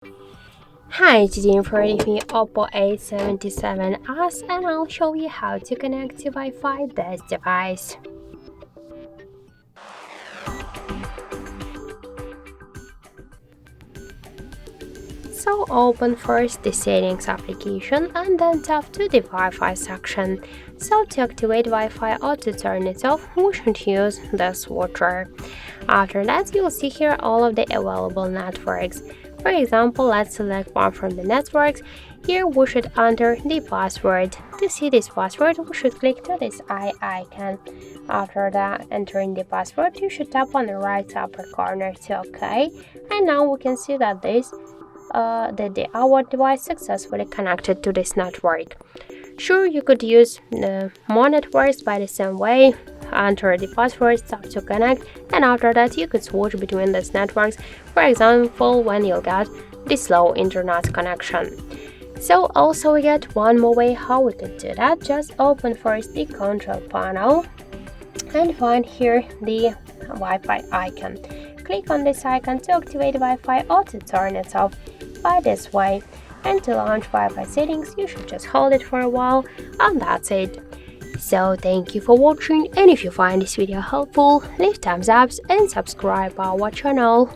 Hi, today I'm reviewing OPPO A77s and I'll show you how to connect to Wi-Fi this device. So open first the settings application and then tap to the Wi-Fi section. So to activate Wi-Fi or to turn it off, we should use the switcher. After that, you'll see here all of the available networks. For example, let's select one from the networks. Here we should enter the password. To see this password, we should click to this eye icon. After that, entering the password, you should tap on the right upper corner to OK. And now we can see that our device successfully connected to this network. Sure, you could use more networks by the same way. Enter the password, tap to connect, and after that you could switch between these networks, for example when you'll get the slow internet connection. So also we get one more way how we could do that. Just open first the control panel and find here the Wi-Fi icon. Click on this icon to activate Wi-Fi or to turn it off by this way. And to launch Wi-Fi settings, you should just hold it for a while, and that's it. So thank you for watching, and if you find this video helpful, leave thumbs up and subscribe our channel.